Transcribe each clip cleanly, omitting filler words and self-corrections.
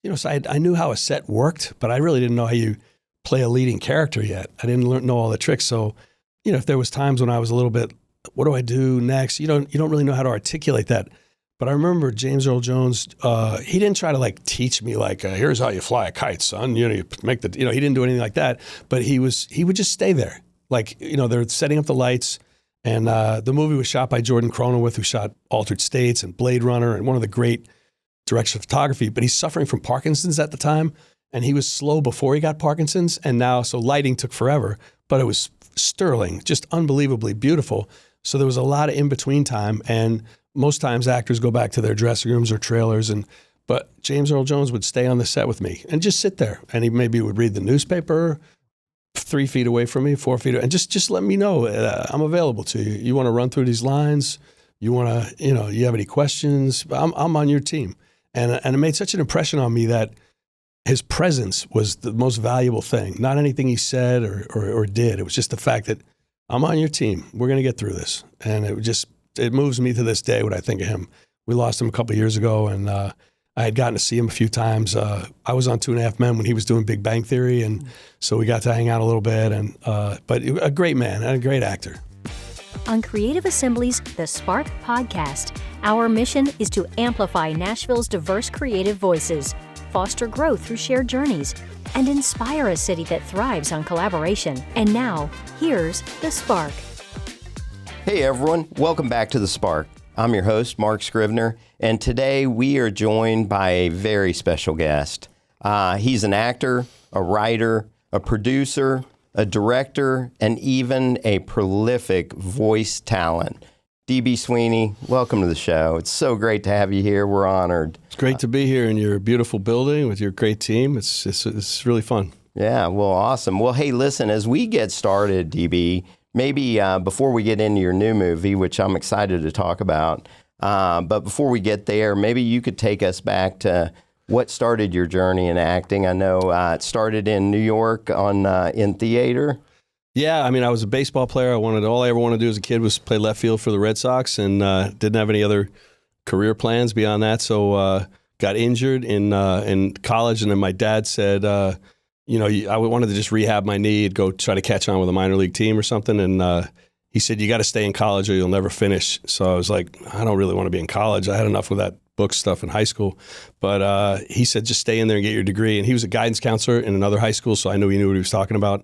So I knew how a set worked, but I really didn't know how you play a leading character yet. I didn't know all the tricks. So, if there was times when I was a little bit, what do I do next? You don't really know how to articulate that. But I remember James Earl Jones, he didn't try to like teach me like, here's how you fly a kite, son. You make the, he didn't do anything like that. But he would just stay there. Like, they're setting up the lights. And the movie was shot by Jordan Cronenweth, who shot Altered States and Blade Runner and one of the great directors of photography. But he's suffering from Parkinson's at the time. And he was slow before he got Parkinson's. And now, so lighting took forever. But it was sterling, just unbelievably beautiful. So there was a lot of in-between time. And most times actors go back to their dressing rooms or trailers. But James Earl Jones would stay on the set with me and just sit there. And he maybe would read the newspaper 3 feet away from me, 4 feet away, and just let me know I'm available to you. You want to run through these lines? You want to, you have any questions? I'm on your team. And it made such an impression on me that his presence was the most valuable thing. Not anything he said or did. It was just the fact that I'm on your team. We're going to get through this. And it moves me to this day when I think of him. We lost him a couple of years ago, and I had gotten to see him a few times. I was on 2.5 Men when he was doing Big Bang Theory, and so we got to hang out a little bit. But a great man and a great actor. On Creative Assembly's The Spark podcast, our mission is to amplify Nashville's diverse creative voices, foster growth through shared journeys, and inspire a city that thrives on collaboration. And now, here's The Spark. Hey everyone, welcome back to The Spark. I'm your host, Mark Scrivener, and today we are joined by a very special guest. He's an actor, a writer, a producer, a director, and even a prolific voice talent. D.B. Sweeney, welcome to the show. It's so great to have you here. We're honored. It's great to be here in your beautiful building with your great team. It's really fun. Yeah, well, awesome. Well, hey, listen, as we get started, D.B., maybe before we get into your new movie, which I'm excited to talk about, but before we get there, maybe you could take us back to what started your journey in acting. I know it started in New York in theater. Yeah, I mean, I was a baseball player. All I ever wanted to do as a kid was play left field for the Red Sox, and didn't have any other career plans beyond that. So got injured in college, and then my dad said, I wanted to just rehab my knee, go try to catch on with a minor league team or something. And he said, you got to stay in college or you'll never finish. So I was like, I don't really want to be in college. I had enough with that book stuff in high school. But he said, just stay in there and get your degree. And he was a guidance counselor in another high school, so I knew he knew what he was talking about.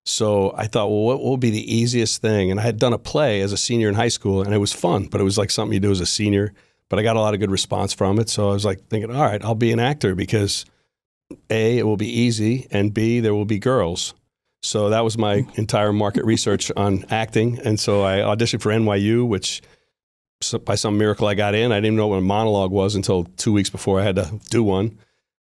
So I thought, well, what will be the easiest thing? And I had done a play as a senior in high school, and it was fun, but it was like something you do as a senior. But I got a lot of good response from it. So I was like thinking, all right, I'll be an actor because A, it will be easy, and B, there will be girls. So that was my entire market research on acting. And so I auditioned for NYU, which by some miracle I got in. I didn't even know what a monologue was until 2 weeks before I had to do one.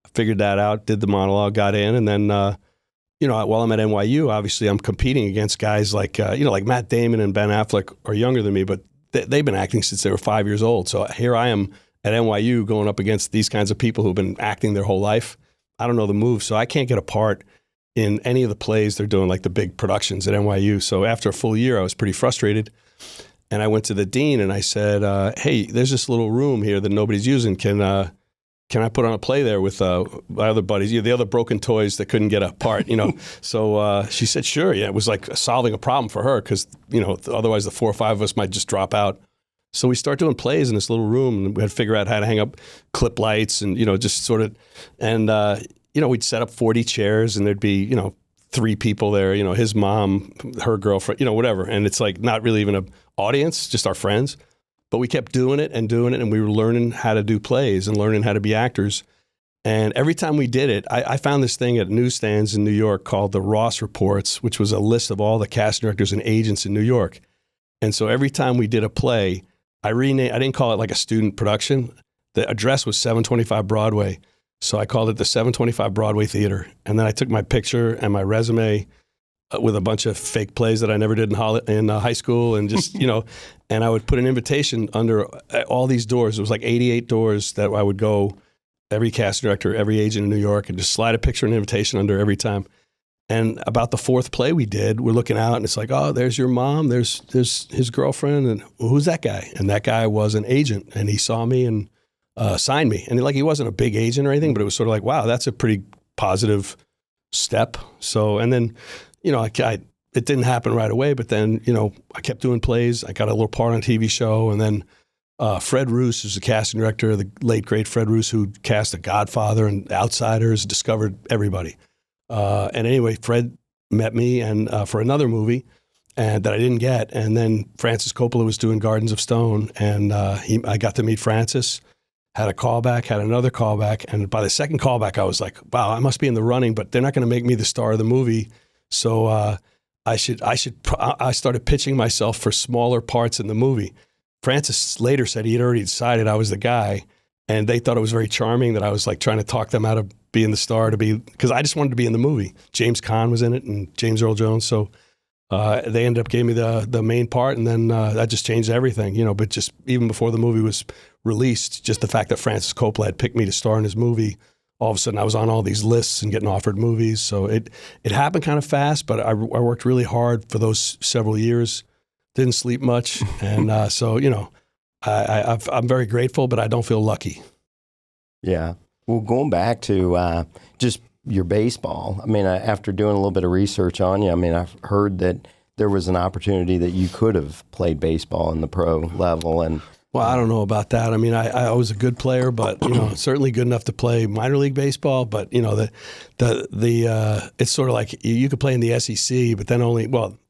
I figured that out, did the monologue, got in, and then while I'm at NYU, obviously I'm competing against guys like Matt Damon and Ben Affleck are younger than me, but they've been acting since they were 5 years old. So here I am at NYU going up against these kinds of people who've been acting their whole life. I don't know the moves, so I can't get a part in any of the plays they're doing, like the big productions at NYU. So after a full year, I was pretty frustrated. And I went to the dean and I said, hey, there's this little room here that nobody's using. Can I put on a play there with my other buddies, the other broken toys that couldn't get a part, So she said, sure. Yeah, it was like solving a problem for her because, otherwise the 4 or 5 of us might just drop out. So we start doing plays in this little room, and we had to figure out how to hang up clip lights and, just sort of, and, we'd set up 40 chairs and there'd be, 3 people there, his mom, her girlfriend, whatever. And it's like not really even an audience, just our friends. But we kept doing it, and we were learning how to do plays and learning how to be actors. And every time we did it, I found this thing at newsstands in New York called the Ross Reports, which was a list of all the casting directors and agents in New York. And so every time we did a play, I didn't call it like a student production. The address was 725 Broadway. So I called it the 725 Broadway Theater. And then I took my picture and my resume with a bunch of fake plays that I never did in high school, and just, and I would put an invitation under all these doors. It was like 88 doors that I would go, every casting director, every agent in New York, and just slide a picture and invitation under every time. And about the 4th play we did, we're looking out and it's like, oh, there's your mom, there's his girlfriend, and who's that guy? And that guy was an agent, and he saw me, and signed me. And he wasn't a big agent or anything, but it was sort of like, wow, that's a pretty positive step. So, and then, it didn't happen right away, but then, I kept doing plays. I got a little part on a TV show. And then Fred Roos, who's the casting director, the late, great Fred Roos, who cast The Godfather and Outsiders, discovered everybody. And anyway, Fred met me and for another movie and that I didn't get. And then Francis Coppola was doing Gardens of Stone. And I got to meet Francis, had a callback, had another callback. And by the second callback, I was like, wow, I must be in the running, but they're not going to make me the star of the movie. So I started pitching myself for smaller parts in the movie. Francis later said he had already decided I was the guy, and they thought it was very charming that I was like trying to talk them out of being the star because I just wanted to be in the movie. James Caan was in it and James Earl Jones. So they ended up giving me the main part, and then that just changed everything, but just even before the movie was released, just the fact that Francis Coppola had picked me to star in his movie, all of a sudden I was on all these lists and getting offered movies. So it happened kind of fast, but I worked really hard for those several years. Didn't sleep much. And so, I'm very grateful, but I don't feel lucky. Yeah. Well, going back to just your baseball, I mean, after doing a little bit of research on you, I mean, I've heard that there was an opportunity that you could have played baseball in the pro level. And well, I don't know about that. I mean, I was a good player, but certainly good enough to play minor league baseball. But it's sort of like you could play in the SEC, but then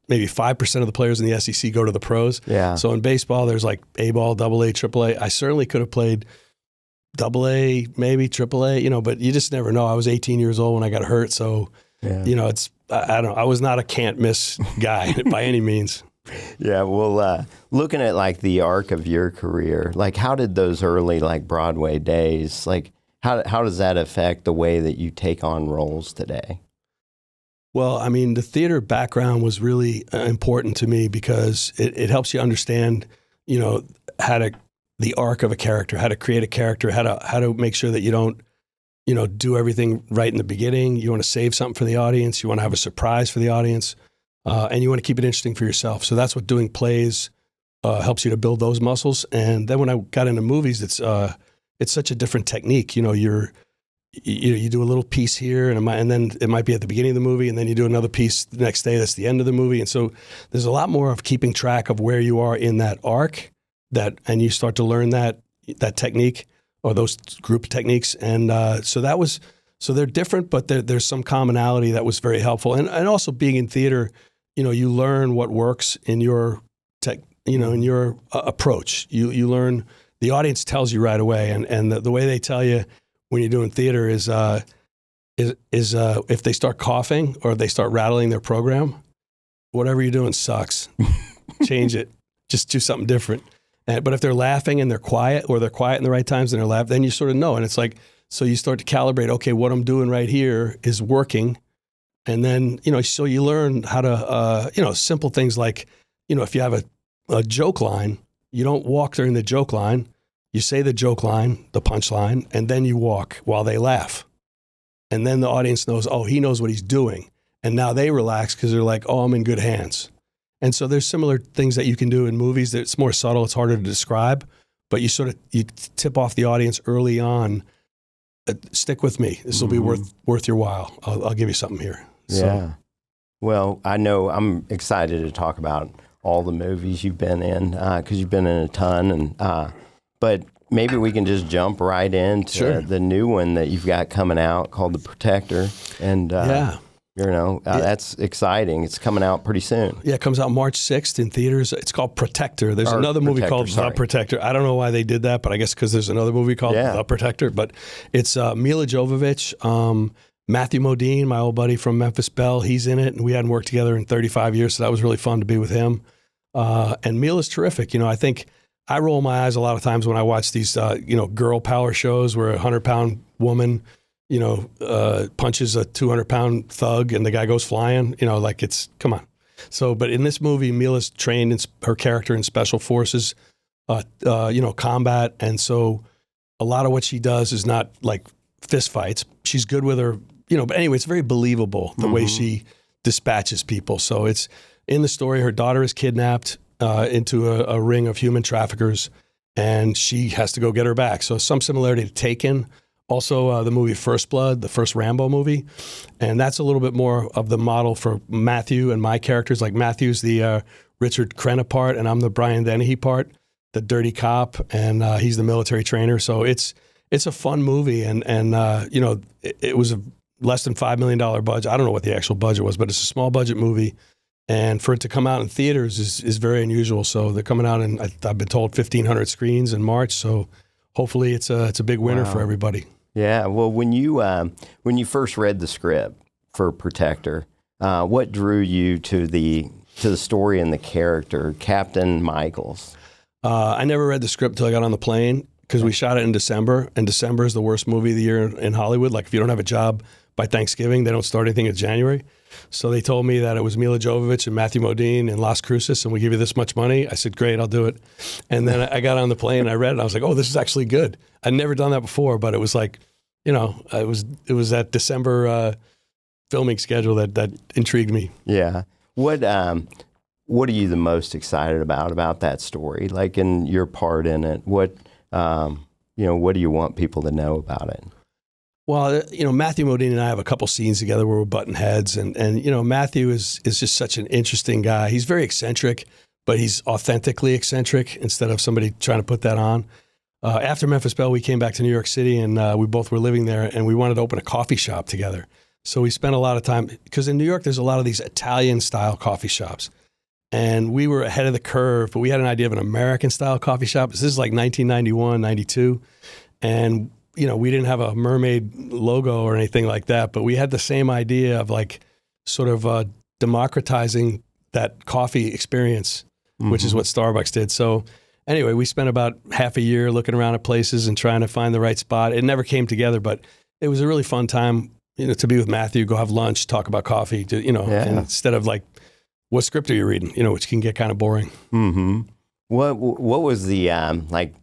maybe 5% of the players in the SEC go to the pros. Yeah. So in baseball, there's like A-ball, AA, AAA. I certainly could have played AA, maybe AAA. But you just never know. I was 18 years old when I got hurt, so I was not a can't miss guy by any means. Yeah, well, looking at like the arc of your career, like how did those early like Broadway days, like how does that affect the way that you take on roles today? Well, I mean, the theater background was really important to me because it helps you understand, the arc of a character, how to create a character, how to make sure that you don't, do everything right in the beginning. You want to save something for the audience. You want to have a surprise for the audience. And you want to keep it interesting for yourself. So that's what doing plays helps you to build those muscles. And then when I got into movies, it's such a different technique. You do a little piece here, and then it might be at the beginning of the movie, and then you do another piece the next day. That's the end of the movie. And so there's a lot more of keeping track of where you are in that arc. And you start to learn that technique or those group techniques. And so they're different, but there's some commonality that was very helpful. And also being in theater, you learn what works in your in your approach. You learn, the audience tells you right away. And the way they tell you when you're doing theater is if they start coughing or they start rattling their program, whatever you're doing sucks. Change it. Just do something different. But if they're laughing and they're quiet, or they're quiet in the right times and they're laughing, then you sort of know. And it's like, so you start to calibrate, okay, what I'm doing right here is working. And then, so you learn how to, simple things like, if you have a joke line, you don't walk during the joke line. You say the joke line, the punch line, and then you walk while they laugh. And then the audience knows, oh, he knows what he's doing. And now they relax because they're like, oh, I'm in good hands. And so there's similar things that you can do in movies that it's more subtle, it's harder to describe, but you tip off the audience early on. Stick with me. This will be worth your while. I'll give you something here. So. Yeah. Well, I know I'm excited to talk about all the movies you've been in because you've been in a ton. And but maybe we can just jump right into the new one that you've got coming out called The Protector. And that's exciting. It's coming out pretty soon. Yeah, it comes out March 6th in theaters. It's called Protector. There's another movie called The Protector. I don't know why they did that, but I guess because there's another movie called The Protector. But it's Mila Jovovich, Matthew Modine, my old buddy from Memphis Belle. He's in it, and we hadn't worked together in 35 years, so that was really fun to be with him. And Mila's terrific. I think I roll my eyes a lot of times when I watch these, girl power shows where a 100-pound woman punches a 200-pound thug and the guy goes flying, come on. So, but in this movie, Mila's trained in her character in special forces, combat. And so a lot of what she does is not like fist fights. She's good with her, but anyway, it's very believable the way she dispatches people. So it's in the story, her daughter is kidnapped into a ring of human traffickers. and she has to go get her back. So some similarity to Taken. Also, the movie First Blood, the first Rambo movie. And that's a little bit more of the model for Matthew and my characters. Like Matthew's the Richard Crenna part, and I'm the Brian Dennehy part, the dirty cop, and he's the military trainer. So it's a fun movie, and you know, it was a less than $5 million budget. I don't know what the actual budget was, but it's a small budget movie. And for it to come out in theaters is very unusual. So they're coming out in, I've been told, 1,500 screens in March. So hopefully it's a big winner for everybody. Yeah. Well, when you first read the script for Protector, what drew you to the story and the character, Captain Michaels? I never read the script until I got on the plane because we shot it in December, and December is the worst movie of the year in Hollywood. Like if you don't have a job by Thanksgiving, they don't start anything in January. So they told me that it was Mila Jovovich and Matthew Modine in Las Cruces, and we give you this much money. I said, great, I'll do it. And then I got on the plane and I read it, and I was like, oh, this is actually good. I'd never done that before, but it was like, you know, it was that December filming schedule that intrigued me. Yeah. What are you the most excited about that story? Like in your part in it, what do you want people to know about it? Well, you know, Matthew Modine and I have a couple scenes together where we're butting heads, and you know, Matthew is just such an interesting guy. He's very eccentric, but he's authentically eccentric instead of somebody trying to put that on. After Memphis Belle, we came back to New York City, and we both were living there, and we wanted to open a coffee shop together. So we spent a lot of time, because in New York, there's a lot of these Italian-style coffee shops. And we were ahead of the curve, but we had an idea of an American-style coffee shop. This is like 1991, 92. And you know, we didn't have a mermaid logo or anything like that, but we had the same idea of like sort of democratizing that coffee experience, which is what Starbucks did. So anyway, we spent about half a year looking around at places and trying to find the right spot. It never came together, but it was a really fun time, you know, to be with Matthew, go have lunch, talk about coffee, you know, and instead of like, what script are you reading? You know, which can get kind of boring. Mm-hmm. What was the, like,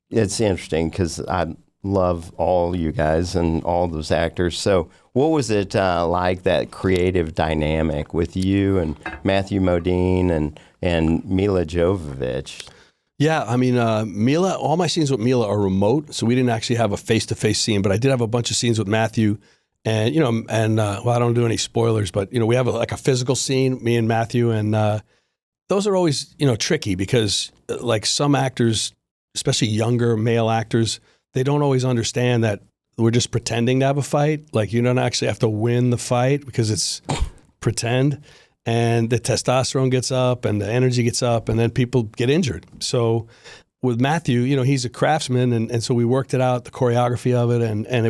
it's interesting because I love all you guys and all those actors. So what was it like, that creative dynamic with you and Matthew Modine and Mila Jovovich? Yeah, I mean, Mila, all my scenes with Mila are remote, so we didn't actually have a face-to-face scene, but I did have a bunch of scenes with Matthew. And, you know, well, I don't do any spoilers, but, you know, we have like a physical scene, me and Matthew, and those are always, you know, tricky because like some actors, especially younger male actors, they don't always understand that we're just pretending to have a fight. Like you don't actually have to win the fight because it's pretend, and the testosterone gets up and the energy gets up, and then people get injured. So with Matthew, you know, he's a craftsman, and so we worked it out, the choreography of it, and it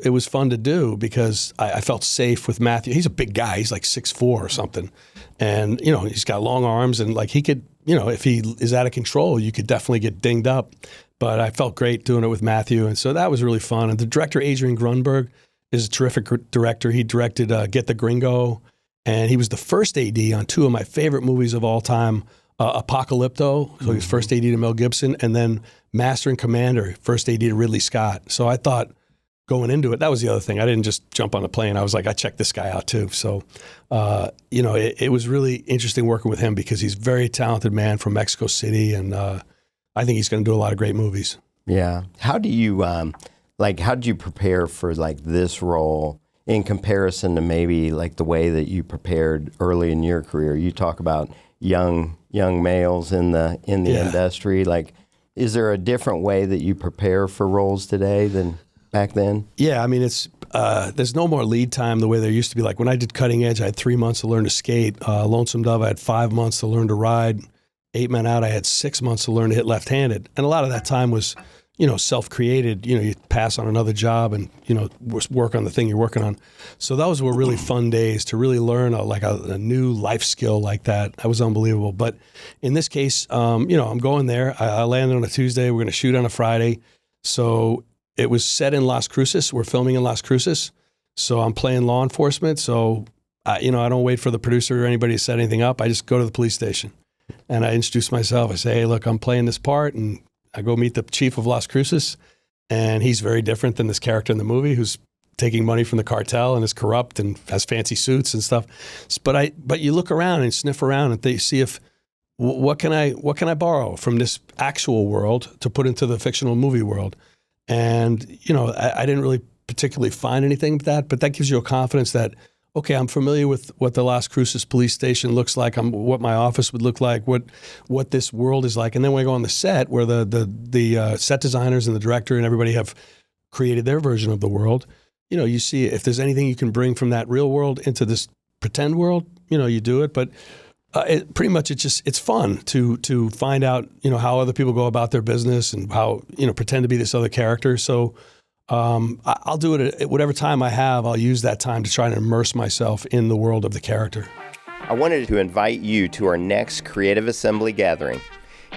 was fun to do because I felt safe with Matthew. He's a big guy. He's like 6'4" or something. And, you know, he's got long arms, and like he could, you know, if he is out of control, you could definitely get dinged up. But I felt great doing it with Matthew, and so that was really fun. And the director, Adrian Grunberg, is a terrific director. He directed Get the Gringo, and he was the first AD on two of my favorite movies of all time, Apocalypto, so he was first AD to Mel Gibson, and then Master and Commander, first AD to Ridley Scott. So I thought going into it, that was the other thing. I didn't just jump on the plane. I was like, I checked this guy out too. So, you know, it was really interesting working with him because he's a very talented man from Mexico City, and I think he's going to do a lot of great movies. Yeah. How do you, how did you prepare for like this role in comparison to maybe like the way that you prepared early in your career? You talk about young males in the industry. Like, is there a different way that you prepare for roles today than back then? Yeah, I mean, it's there's no more lead time the way there used to be. Like when I did Cutting Edge, I had 3 months to learn to skate. Lonesome Dove, I had 5 months to learn to ride. 8 Men Out, I had 6 months to learn to hit left-handed. And a lot of that time was, you know, self-created. You know, you pass on another job and, you know, work on the thing you're working on. So those were really fun days to really learn a new life skill like that. That was unbelievable. But in this case, you know, I'm going there. I landed on a Tuesday. We're going to shoot on a Friday. So it was set in Las Cruces. We're filming in Las Cruces. So I'm playing law enforcement. So, you know, I don't wait for the producer or anybody to set anything up. I just go to the police station and I introduce myself. I say, hey, look, I'm playing this part. And I go meet the chief of Las Cruces. And he's very different than this character in the movie who's taking money from the cartel and is corrupt and has fancy suits and stuff. But you look around and sniff around and see if what can I borrow from this actual world to put into the fictional movie world? And, I didn't really particularly find anything with that, but that gives you a confidence that, okay, I'm familiar with what the Las Cruces police station looks like, what my office would look like, what this world is like. And then when I go on the set where the set designers and the director and everybody have created their version of the world, you see if there's anything you can bring from that real world into this pretend world, you do it. But pretty much it's fun to find out, how other people go about their business and how, pretend to be this other character. So I'll do it at whatever time I have. I'll use that time to try and immerse myself in the world of the character. I wanted to invite you to our next Creative Assembly gathering.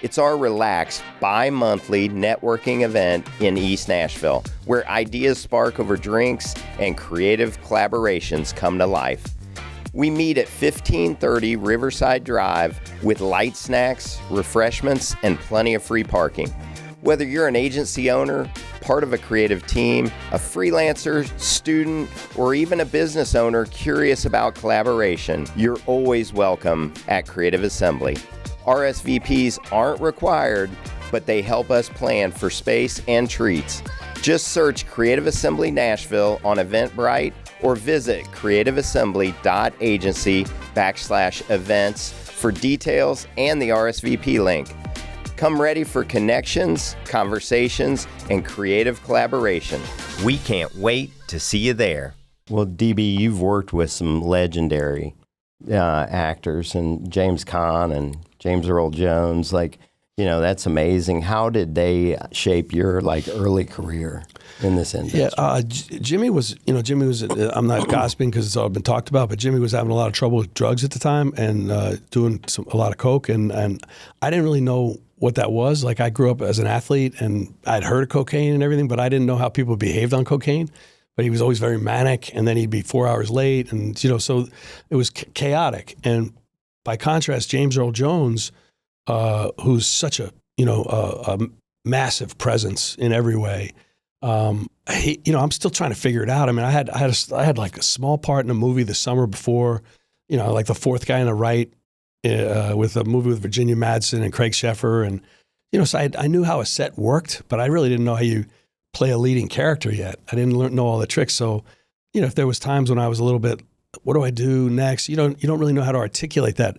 It's our relaxed, bi-monthly networking event in East Nashville, where ideas spark over drinks and creative collaborations come to life. We meet at 1530 Riverside Drive with light snacks, refreshments, and plenty of free parking. Whether you're an agency owner, part of a creative team, a freelancer, student, or even a business owner curious about collaboration, you're always welcome at Creative Assembly. RSVPs aren't required, but they help us plan for space and treats. Just search Creative Assembly Nashville on Eventbrite or visit creativeassembly.agency/events for details and the RSVP link. Come ready for connections, conversations, and creative collaboration. We can't wait to see you there. Well, DB, you've worked with some legendary actors, and James Caan and James Earl Jones. That's amazing. How did they shape your early career in this industry? Yeah, Jimmy was, I'm not gossiping because it's all been talked about, but Jimmy was having a lot of trouble with drugs at the time and doing a lot of coke, and I didn't really know what that was. I grew up as an athlete and I'd heard of cocaine and everything, but I didn't know how people behaved on cocaine. But he was always very manic, and then he'd be 4 hours late, and so it was chaotic. And by contrast, James Earl Jones, who's such a massive presence in every way, I'm still trying to figure it out. I mean, I had a small part in a movie the summer before, the fourth guy on the right. With a movie with Virginia Madsen and Craig Sheffer. And, so I knew how a set worked, but I really didn't know how you play a leading character yet. I didn't know all the tricks. So, if there was times when I was a little bit, what do I do next? You don't really know how to articulate that.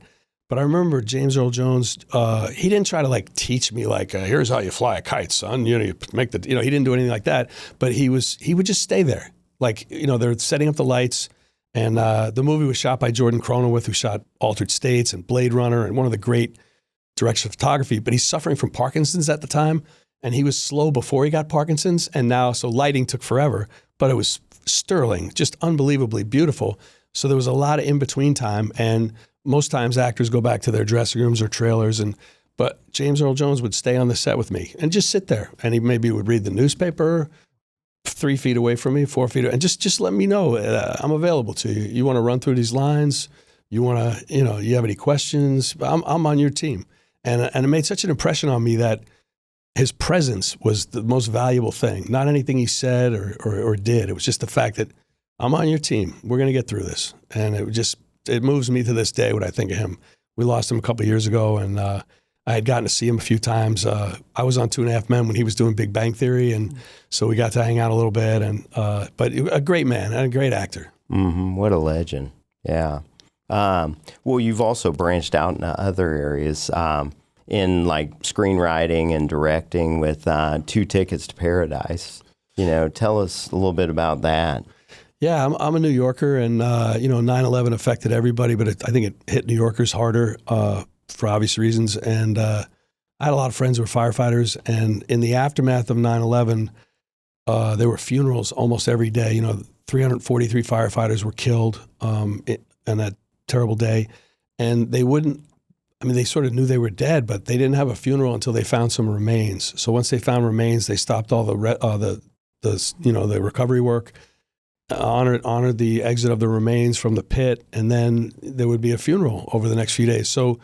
But I remember James Earl Jones, he didn't try to teach me here's how you fly a kite, son. You make he didn't do anything like that, but he would just stay there. They're setting up the lights. And the movie was shot by Jordan Cronenwith, who shot Altered States and Blade Runner and one of the great directors of photography. But he's suffering from Parkinson's at the time, and he was slow before he got Parkinson's. And now, so lighting took forever, but it was sterling, just unbelievably beautiful. So there was a lot of in-between time. And most times actors go back to their dressing rooms or trailers. But James Earl Jones would stay on the set with me and just sit there. And he maybe would read the newspaper 3 feet away from me, 4 feet, and just let me know. I'm available to you. You want to run through these lines? You want to, you have any questions? I'm on your team. And it made such an impression on me that his presence was the most valuable thing. Not anything he said or did. It was just the fact that I'm on your team. We're going to get through this. And it moves me to this day when I think of him. We lost him a couple of years ago, and I had gotten to see him a few times. I was on 2.5 Men when he was doing Big Bang Theory, and so we got to hang out a little bit. But a great man and a great actor. Mm-hmm. What a legend! Yeah. Well, you've also branched out into other areas in screenwriting and directing with 2 Tickets to Paradise. Tell us a little bit about that. Yeah, I'm a New Yorker, and 9/11 affected everybody, but I think it hit New Yorkers harder. For obvious reasons. And I had a lot of friends who were firefighters. And in the aftermath of 9/11, there were funerals almost every day. 343 firefighters were killed on that terrible day. And they sort of knew they were dead, but they didn't have a funeral until they found some remains. So once they found remains, they stopped all the recovery work, honored the exit of the remains from the pit, and then there would be a funeral over the next few days. So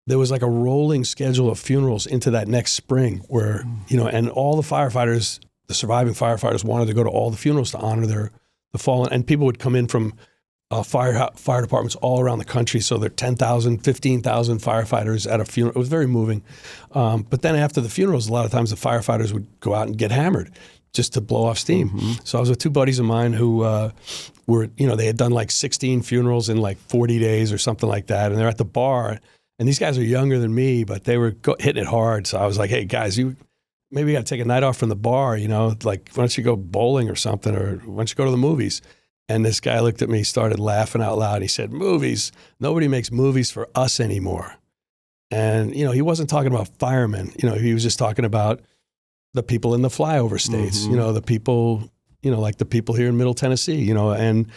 there was a rolling schedule of funerals into that next spring where, and all the firefighters, the surviving firefighters wanted to go to all the funerals to honor the fallen. And people would come in from fire departments all around the country. So there are 10,000, 15,000 firefighters at a funeral. It was very moving. But then after the funerals, a lot of times the firefighters would go out and get hammered just to blow off steam. So I was with two buddies of mine who were, they had done like 16 funerals in like 40 days or something like that. And they're at the bar. And these guys are younger than me, but they were hitting it hard. So I was like, hey, guys, maybe you got to take a night off from the bar, like why don't you go bowling or something, or why don't you go to the movies? And this guy looked at me, started laughing out loud. He said, movies, nobody makes movies for us anymore. And, he wasn't talking about firemen. He was just talking about the people in the flyover states, the people, like the people here in Middle Tennessee, and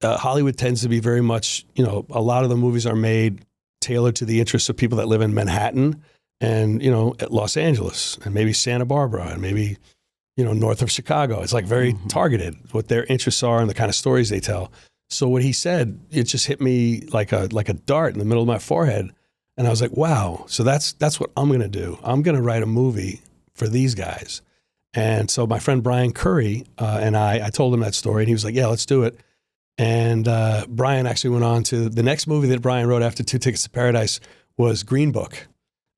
Hollywood tends to be very much, a lot of the movies are made tailored to the interests of people that live in Manhattan and, at Los Angeles and maybe Santa Barbara and maybe, north of Chicago. It's like very targeted what their interests are and the kind of stories they tell. So what he said, it just hit me like a dart in the middle of my forehead. And I was like, wow, so that's what I'm going to do. I'm going to write a movie for these guys. And so my friend Brian Curry and I told him that story and he was like, yeah, let's do it. And Brian actually went on to the next movie that Brian wrote after Two Tickets to Paradise was Green Book.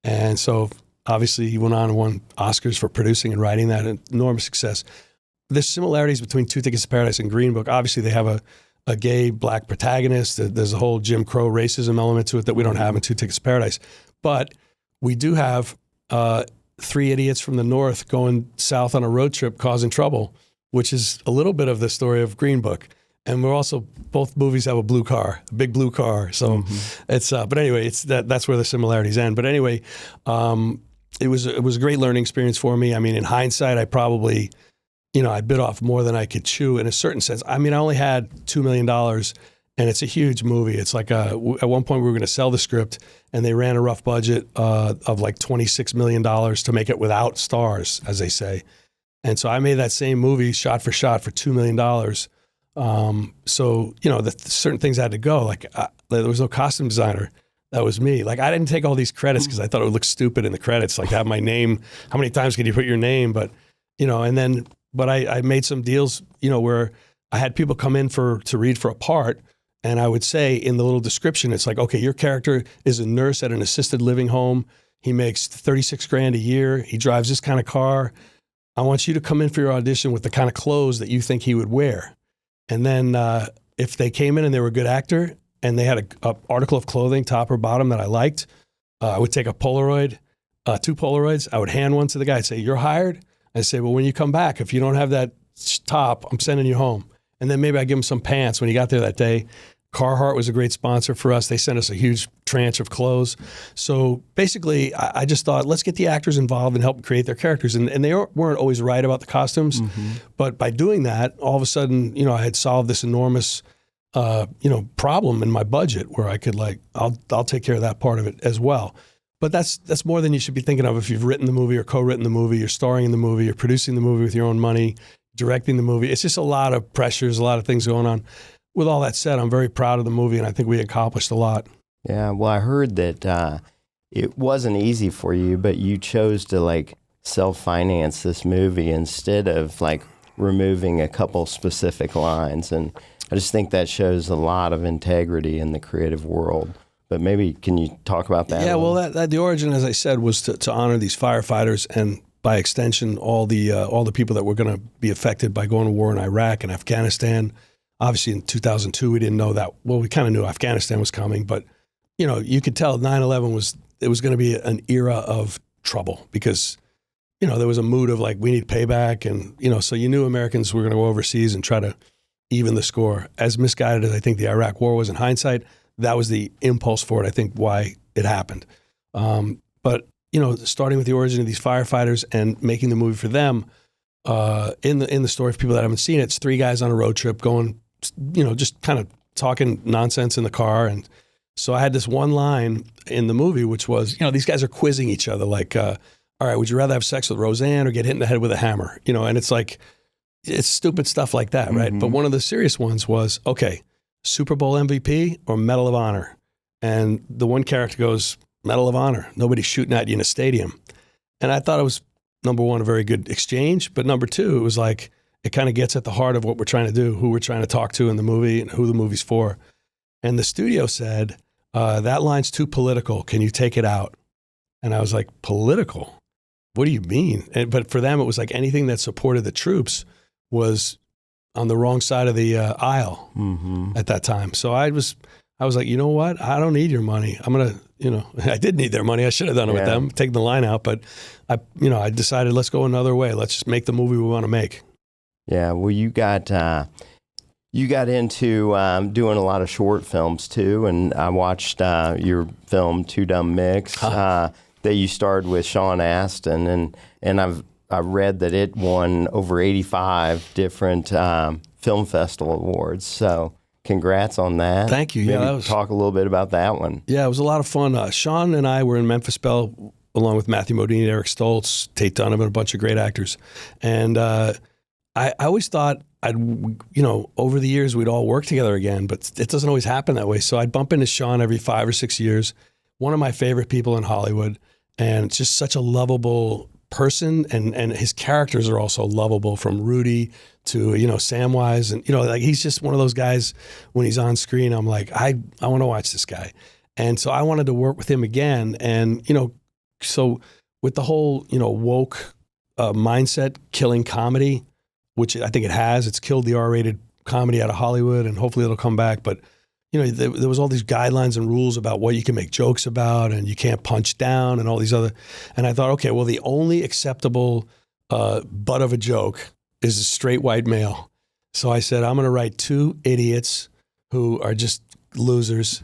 And so obviously he went on and won Oscars for producing and writing that, an enormous success. There's similarities between Two Tickets to Paradise and Green Book. Obviously they have a gay black protagonist. There's a whole Jim Crow racism element to it that we don't have in Two Tickets to Paradise. But we do have three idiots from the north going south on a road trip causing trouble, which is a little bit of the story of Green Book. And we're also, both movies have a blue car, a big blue car. So it's, but anyway, that's where the similarities end. But anyway, it was a great learning experience for me. I mean, in hindsight, I probably, I bit off more than I could chew in a certain sense. I mean, I only had $2 million and it's a huge movie. It's like, at one point we were going to sell the script and they ran a rough budget of like $26 million to make it without stars, as they say. And so I made that same movie shot for $2 million. So, certain things had to go. Like there was no costume designer. That was me. Like I didn't take all these credits because I thought it would look stupid in the credits. Like have my name. How many times can you put your name? But, but I made some deals, where I had people come in to read for a part. And I would say in the little description, it's like, okay, your character is a nurse at an assisted living home. He makes $36,000 a year. He drives this kind of car. I want you to come in for your audition with the kind of clothes that you think he would wear. And then if they came in and they were a good actor and they had a article of clothing, top or bottom, that I liked, I would take a Polaroid, 2 Polaroids. I would hand one to the guy. I'd say, you're hired. I'd say, well, when you come back, if you don't have that top, I'm sending you home. And then maybe I'd give him some pants when he got there that day. Carhartt was a great sponsor for us. They sent us a huge tranche of clothes. So basically, I just thought, let's get the actors involved and help create their characters. And they weren't always right about the costumes. But by doing that, all of a sudden, I had solved this enormous, problem in my budget where I could I'll take care of that part of it as well. But that's more than you should be thinking of if you've written the movie or co-written the movie, you're starring in the movie, you're producing the movie with your own money, directing the movie. It's just a lot of pressures, a lot of things going on. With all that said, I'm very proud of the movie, and I think we accomplished a lot. Yeah, well, I heard that it wasn't easy for you, but you chose to self-finance this movie instead of removing a couple specific lines. And I just think that shows a lot of integrity in the creative world. But maybe can you talk about that? Yeah, well, the origin, as I said, was to honor these firefighters and by extension all the people that were going to be affected by going to war in Iraq and Afghanistan. Obviously, in 2002, we didn't know that. Well, we kind of knew Afghanistan was coming, but you could tell 9/11 was going to be an era of trouble because there was a mood of we need payback, and so you knew Americans were going to go overseas and try to even the score. As misguided as I think the Iraq War was in hindsight, that was the impulse for it. I think why it happened. But starting with the origin of these firefighters and making the movie for them, in the story, for people that haven't seen it, it's 3 guys on a road trip going, just kind of talking nonsense in the car. And so I had this one line in the movie, which was, these guys are quizzing each other. All right, would you rather have sex with Roseanne or get hit in the head with a hammer? And it's it's stupid stuff like that, right? But one of the serious ones was, okay, Super Bowl MVP or Medal of Honor? And the one character goes, Medal of Honor. Nobody's shooting at you in a stadium. And I thought it was, number one, a very good exchange. But number two, it was it kind of gets at the heart of what we're trying to do, who we're trying to talk to in the movie and who the movie's for. And the studio said, that line's too political. Can you take it out? And I was like, political? What do you mean? But for them, it was like anything that supported the troops was on the wrong side of the aisle at that time. So I was like, you know what? I don't need your money. I'm going to, I did need their money. I should have done it with them, taking the line out. But I decided, let's go another way. Let's just make the movie we want to make. Yeah. Well, you got into doing a lot of short films too. And I watched your film, Two Dumb Mix, that you starred with Sean Astin. And I've read that it won over 85 different film festival awards. So congrats on that. Thank you. Maybe talk a little bit about that one. Yeah, it was a lot of fun. Sean and I were in Memphis Belle along with Matthew Modine, Eric Stoltz, Tate Donovan, a bunch of great actors. And I always thought over the years we'd all work together again, but it doesn't always happen that way. So I'd bump into Sean every 5 or 6 years. One of my favorite people in Hollywood, and just such a lovable person, and his characters are also lovable, from Rudy to Samwise, and like he's just one of those guys. When he's on screen, I'm like, I want to watch this guy, and so I wanted to work with him again. And so with the whole woke mindset killing comedy, which I think it's killed the R-rated comedy out of Hollywood, and hopefully it'll come back. But there was all these guidelines and rules about what you can make jokes about, and you can't punch down, and all these other. And I thought, okay, well, the only acceptable butt of a joke is a straight white male. So I said, I'm going to write 2 idiots who are just losers,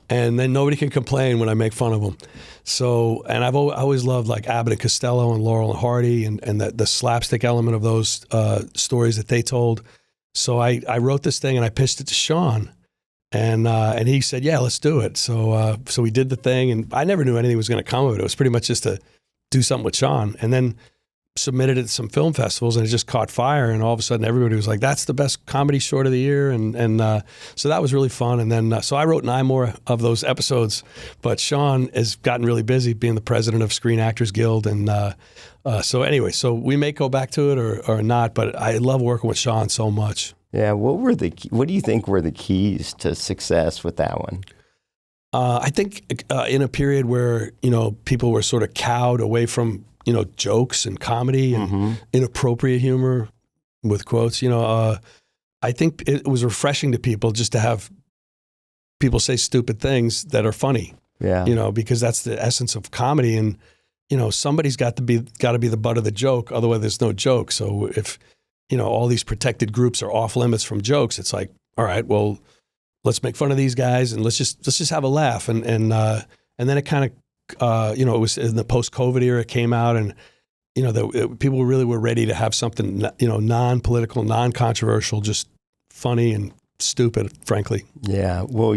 and then nobody can complain when I make fun of them. So, and I've always loved like Abbott and Costello and Laurel and Hardy, and the slapstick element of those stories that they told. So I wrote this thing and I pitched it to Sean. And he said, yeah, let's do it. So we did the thing, and I never knew anything was going to come of it. It was pretty much just to do something with Sean, and then submitted it to some film festivals, and it just caught fire. And all of a sudden everybody was like, that's the best comedy short of the year. And so that was really fun. And then, so I wrote 9 more of those episodes, but Sean has gotten really busy being the president of Screen Actors Guild. And so anyway, so we may go back to it or not, but I love working with Sean so much. Yeah, what do you think were the keys to success with that one? I think in a period where people were sort of cowed away from jokes and comedy and inappropriate humor with quotes. I think it was refreshing to people just to have people say stupid things that are funny. Yeah, because that's the essence of comedy, and somebody's got to be the butt of the joke. Otherwise, there's no joke. So if all these protected groups are off limits from jokes, it's like, all right, well, let's make fun of these guys and let's just have a laugh. And then it kind of, it was in the post-COVID era, it came out, and, people really were ready to have something, non-political, non-controversial, just funny and stupid, frankly. Yeah. Well,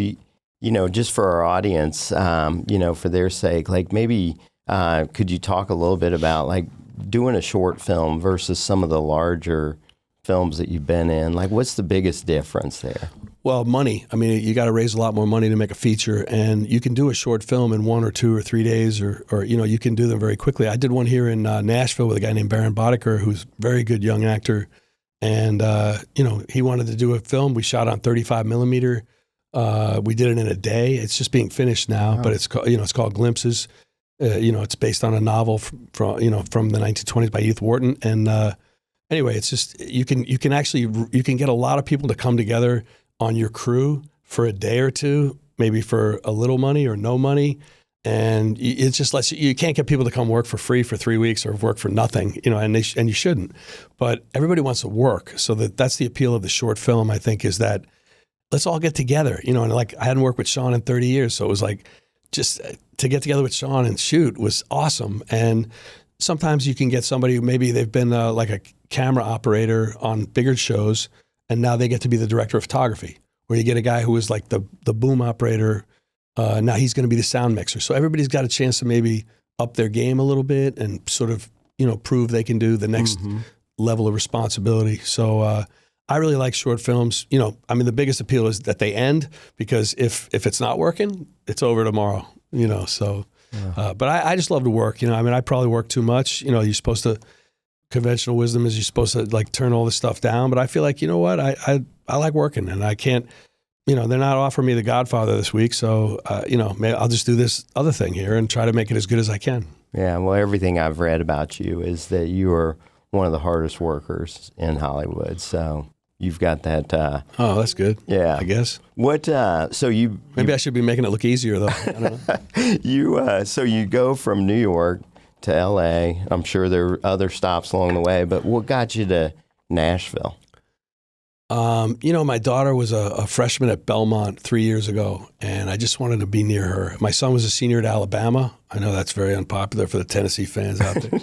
just for our audience, for their sake, like maybe could you talk a little bit about like doing a short film versus some of the larger films that you've been in? Like, what's the biggest difference there? Well, money. I mean, you got to raise a lot more money to make a feature, and you can do a short film in 1 or 2 or 3 days, or you can do them very quickly. I did one here in Nashville with a guy named Baron Boddicker, who's a very good young actor, and he wanted to do a film. We shot on 35 millimeter. We did it in a day. It's just being finished now, but it's called Glimpses. It's based on a novel from the 1920s by Edith Wharton, and anyway, it's just you can get a lot of people to come together on your crew for a day or two, maybe for a little money or no money, and it just lets you can't get people to come work for free for 3 weeks or work for nothing, and you shouldn't. But everybody wants to work, so that's the appeal of the short film. I think is that let's all get together, and like I hadn't worked with Sean in 30 years, so it was like just to get together with Sean and shoot was awesome. And sometimes you can get somebody who maybe they've been like a camera operator on bigger shows, and now they get to be the director of photography. Or you get a guy who was like the boom operator, now he's going to be the sound mixer. So everybody's got a chance to maybe up their game a little bit and sort of prove they can do the next level of responsibility. So I really like short films. The biggest appeal is that they end, because if it's not working, it's over tomorrow. So. Yeah. But I just love to work. I probably work too much. You're supposed to conventional wisdom is you're supposed to like turn all this stuff down. But I feel like, you know what, I like working, and I can't, they're not offering me The Godfather this week. So, maybe I'll just do this other thing here and try to make it as good as I can. Yeah, well, everything I've read about you is that you are one of the hardest workers in Hollywood. So you've got that. Oh, that's good. Yeah, I guess. What? So you maybe I should be making it look easier though. I don't know. So you go from New York to L.A. I'm sure there were other stops along the way, but what got you to Nashville? My daughter was a freshman at Belmont 3 years ago, and I just wanted to be near her. My son was a senior at Alabama. I know that's very unpopular for the Tennessee fans out there.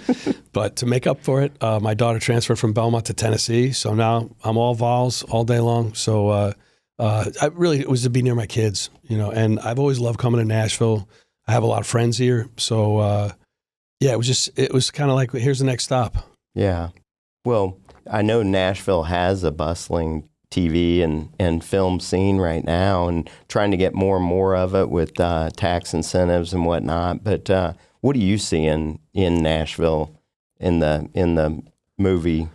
But to make up for it, my daughter transferred from Belmont to Tennessee. So now I'm all Vols all day long. So it was to be near my kids, and I've always loved coming to Nashville. I have a lot of friends here. So, it was kind of like, here's the next stop. Yeah. Well, I know Nashville has a bustling TV and film scene right now, and trying to get more and more of it with tax incentives and whatnot. But what do you see in Nashville in the movie?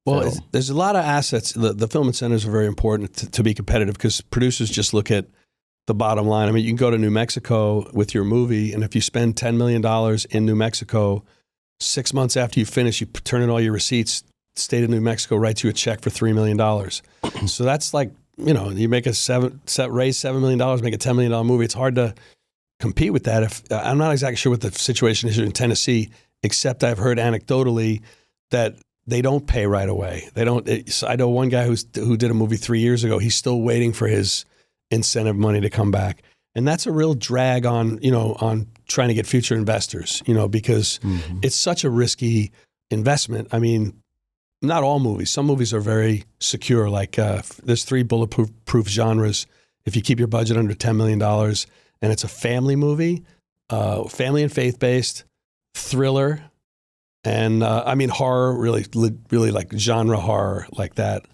Well, there's a lot of assets. The film incentives are very important to be competitive, because producers just look at the bottom line. I mean, you can go to New Mexico with your movie, and if you spend $10 million in New Mexico, 6 months after you finish, you turn in all your receipts, state of New Mexico writes you a check for $3 million. So that's like, you make raise $7 million, make a $10 million movie. It's hard to compete with that. I'm not exactly sure what the situation is in Tennessee, except I've heard anecdotally that they don't pay right away. They don't. I know one guy who did a movie 3 years ago. He's still waiting for his incentive money to come back. And that's a real drag on trying to get future investors, because it's such a risky investment. I mean, not all movies. Some movies are very secure. Like there's 3 bulletproof genres. If you keep your budget under $10 million, and it's a family movie, family and faith-based, thriller, and horror, really like genre horror like that.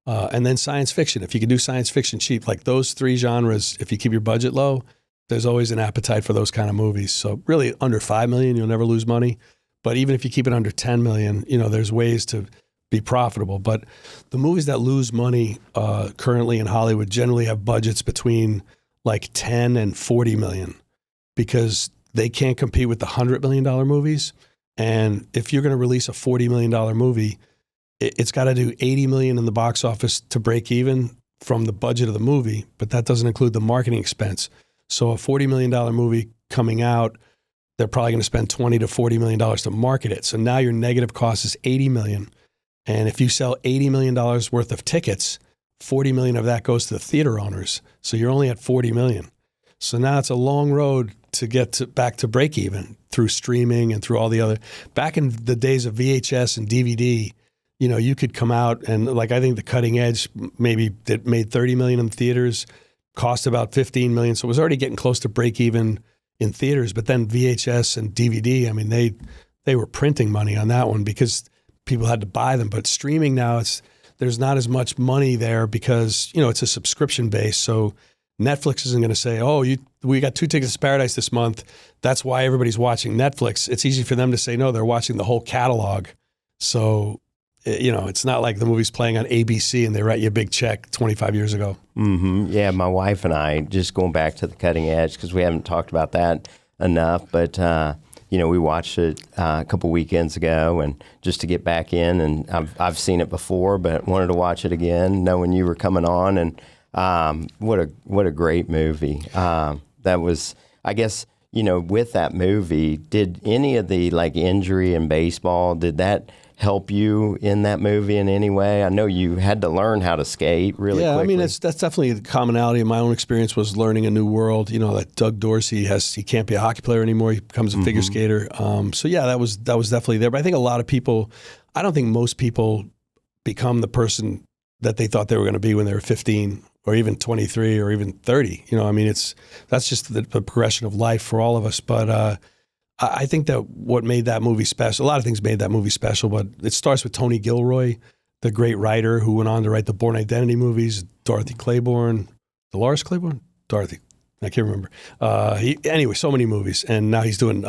And then science fiction. If you can do science fiction cheap, like those 3 genres, if you keep your budget low, there's always an appetite for those kind of movies. So really under $5 million, you'll never lose money. But even if you keep it under $10 million, there's ways to be profitable. But the movies that lose money currently in Hollywood generally have budgets between like 10 and 40 million, because they can't compete with the $100 million movies. And if you're going to release a $40 million movie, it's got to do 80 million in the box office to break even from the budget of the movie, but that doesn't include the marketing expense. So a $40 million movie coming out, they're probably going to spend $20 to $40 million to market it. So now your negative cost is 80 million. And if you sell $80 million worth of tickets, 40 million of that goes to the theater owners. So you're only at 40 million. So now it's a long road to get back to break even through streaming and through all the other. Back in the days of VHS and DVD, you could come out and, like, I think the cutting edge maybe that made 30 million in theaters, cost about 15 million. So it was already getting close to break even in theaters. But then VHS and DVD, I mean, they were printing money on that one because people had to buy them. But streaming now, there's not as much money there because, it's a subscription base. So Netflix isn't going to say, we got 2 tickets to Paradise this month. That's why everybody's watching Netflix. It's easy for them to say, no, they're watching the whole catalog. So, it's not like the movie's playing on ABC and they write you a big check 25 years ago. Mm-hmm. Yeah, my wife and I, just going back to the cutting edge, because we haven't talked about that enough, but, we watched it a couple weekends ago, and just to get back in, and I've seen it before, but wanted to watch it again, knowing you were coming on, and what a great movie. That was, I guess, with that movie, did any of the injury in baseball, did that help you in that movie in any way? I know you had to learn how to skate really quickly. I mean, that's definitely the commonality. My own experience was learning a new world. That Doug Dorsey he can't be a hockey player anymore. He becomes a figure skater. That was definitely there. But I think a lot of people, I don't think most people become the person that they thought they were going to be when they were 15 or even 23 or even 30. That's just the progression of life for all of us. But I think that what made that movie special, a lot of things made that movie special, but it starts with Tony Gilroy, the great writer who went on to write the Bourne Identity movies, Dorothy Claiborne, Dolores Claiborne? Dorothy, I can't remember. Anyway, so many movies. And now he's doing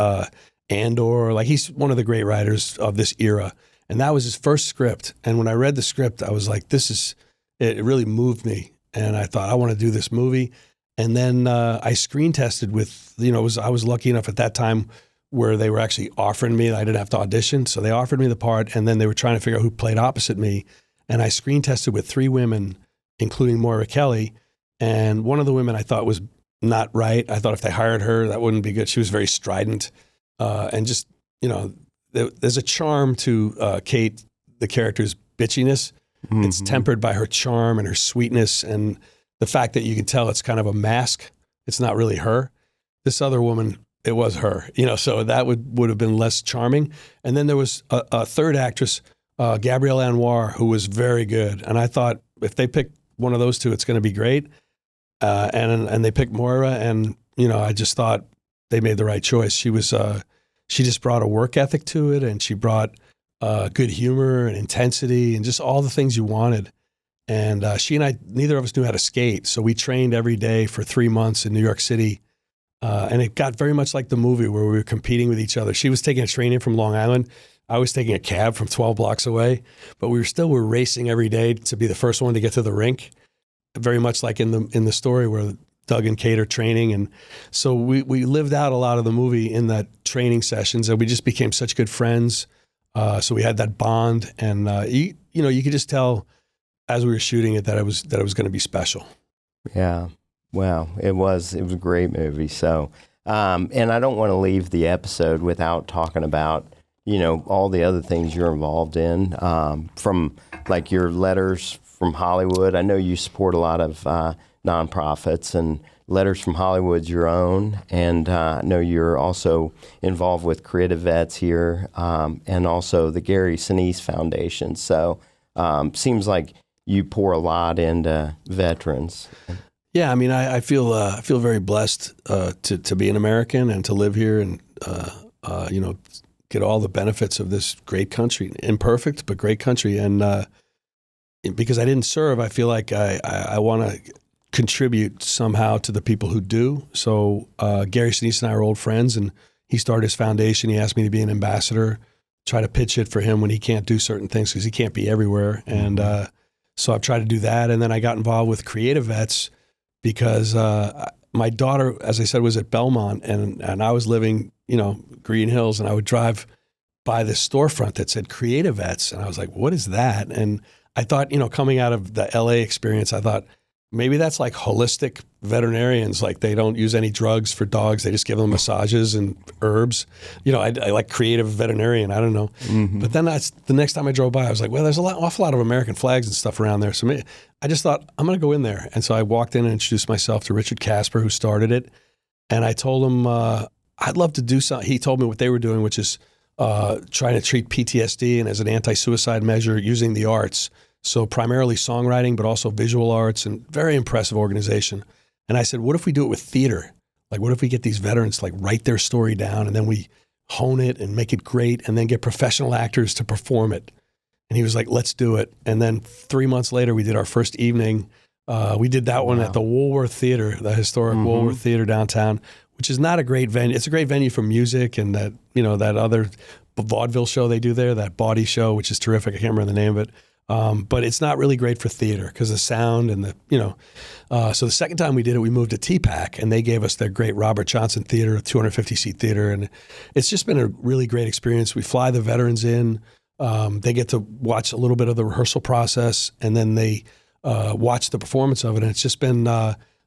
Andor. He's one of the great writers of this era. And that was his first script. And when I read the script, I was like, it really moved me. And I thought, I want to do this movie. And then I screen tested with, I was lucky enough at that time where they were actually offering me, I didn't have to audition. So they offered me the part, and then they were trying to figure out who played opposite me. And I screen tested with 3 women, including Moira Kelly. And one of the women I thought was not right. I thought if they hired her, that wouldn't be good. She was very strident. And just, there's a charm to Kate, the character's bitchiness. Mm-hmm. It's tempered by her charm and her sweetness and the fact that you can tell it's kind of a mask. It's not really her. This other woman, it was her, so that would have been less charming. And then there was a third actress, Gabrielle Anwar, who was very good. And I thought if they pick one of those two, it's going to be great. And they picked Moira, and I just thought they made the right choice. She just brought a work ethic to it, and she brought good humor and intensity and just all the things you wanted. And she and I, neither of us knew how to skate, so we trained every day for 3 months in New York City. And it got very much like the movie where we were competing with each other. She was taking a train in from Long Island. I was taking a cab from 12 blocks away, but we were racing every day to be the first one to get to the rink. Very much like in the story where Doug and Kate are training. And so we lived out a lot of the movie in that training sessions, and we just became such good friends. So we had that bond, and you could just tell as we were shooting it that it was going to be special. Yeah. Wow. It was a great movie. So, and I don't want to leave the episode without talking about, all the other things you're involved in, from like your letters from Hollywood. I know you support a lot of nonprofits, and Letters from Hollywood's your own. And I know you're also involved with Creative Vets here, and also the Gary Sinise Foundation. So seems like you pour a lot into veterans. Yeah, I mean, I feel very blessed to be an American and to live here and get all the benefits of this great country. Imperfect, but great country. And because I didn't serve, I feel like I want to contribute somehow to the people who do. So Gary Sinise and I are old friends, and he started his foundation. He asked me to be an ambassador, try to pitch it for him when he can't do certain things because he can't be everywhere. And so I've tried to do that. And then I got involved with Creative Vets because my daughter, as I said, was at Belmont, and I was living, Green Hills, and I would drive by this storefront that said Creative Vets, and I was like, what is that? And I thought, coming out of the LA experience, I thought maybe that's like holistic veterinarians, like they don't use any drugs for dogs, they just give them massages and herbs. I like creative veterinarian, I don't know. Mm-hmm. But then the next time I drove by, I was like, well, there's awful lot of American flags and stuff around there. So I just thought, I'm going to go in there. And so I walked in and introduced myself to Richard Casper, who started it. And I told him, I'd love to do something. He told me what they were doing, which is trying to treat PTSD and as an anti-suicide measure using the arts. So primarily songwriting, but also visual arts, and very impressive organization. And I said, what if we do it with theater? Like, what if we get these veterans to write their story down, and then we hone it and make it great, and then get professional actors to perform it? And he was like, let's do it. And then 3 months later, we did our first evening. We did that one at the Woolworth Theater, the historic Woolworth Theater downtown, which is not a great venue. It's a great venue for music and that, that other vaudeville show they do there, that Bawdy show, which is terrific. I can't remember the name of it. But it's not really great for theater because the sound and so the second time we did it, we moved to TPAC, and they gave us their great Robert Johnson Theater, a 250-seat theater. And it's just been a really great experience. We fly the veterans in. They get to watch a little bit of the rehearsal process, and then they watch the performance of it. And it's just been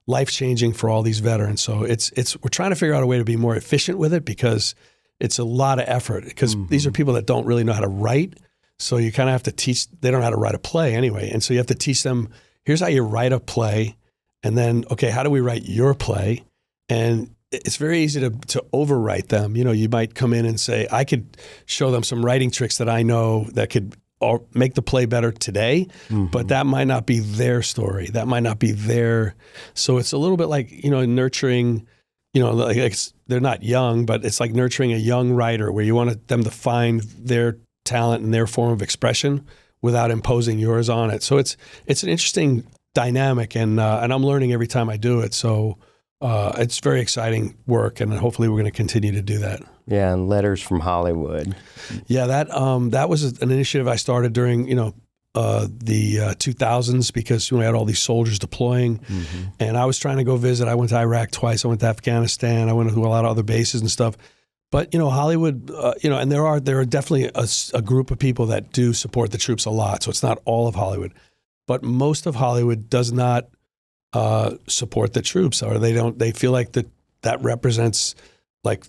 life-changing for all these veterans. So we're trying to figure out a way to be more efficient with it because it's a lot of effort because these are people that don't really know how to write. So you kind of have to teach, they don't know how to write a play anyway. And so you have to teach them, here's how you write a play. And then, okay, how do we write your play? And it's very easy to overwrite them. You might come in and say, I could show them some writing tricks that I know that could make the play better today, but that might not be their story. That might not be their, so it's a little bit like, nurturing, they're not young, but it's like nurturing a young writer where you want them to find their talent and their form of expression without imposing yours on it. So it's an interesting dynamic, and I'm learning every time I do it. So it's very exciting work, and hopefully we're going to continue to do that. Yeah, and Letters from Hollywood. Yeah, that was an initiative I started during, the 2000s, because we had all these soldiers deploying, and I was trying to go visit. I went to Iraq twice. I went to Afghanistan. I went to a lot of other bases and stuff. But Hollywood, and there are definitely a group of people that do support the troops a lot. So it's not all of Hollywood, but most of Hollywood does not support the troops, or they don't. They feel like that represents, like,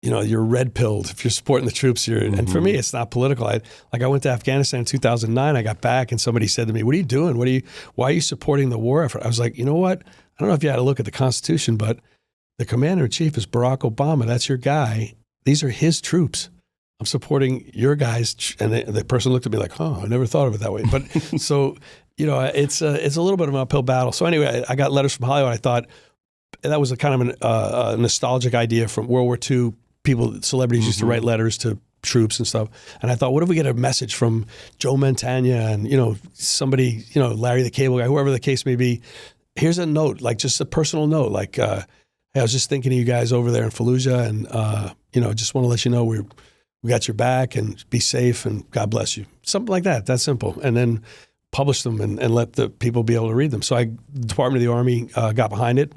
you're red pilled if you're supporting the troops. And for me, it's not political. I went to Afghanistan in 2009. I got back, and somebody said to me, "What are you doing? Why are you supporting the war effort?" I was like, you know what? I don't know if you had to look at the Constitution, but the commander-in-chief is Barack Obama. That's your guy. These are his troops. I'm supporting your guys. And the person looked at me like, I never thought of it that way. But so, it's a little bit of an uphill battle. So anyway, I got Letters from Hollywood. I thought that was a kind of a nostalgic idea from World War II. Celebrities used to write letters to troops and stuff. And I thought, what if we get a message from Joe Mantegna and, somebody, Larry the Cable Guy, whoever the case may be. Here's a note, like just a personal note, like, hey, I was just thinking of you guys over there in Fallujah, and, just want to let you know we got your back, and be safe, and God bless you. Something like that. That's simple. And then publish them and let the people be able to read them. So the Department of the Army got behind it,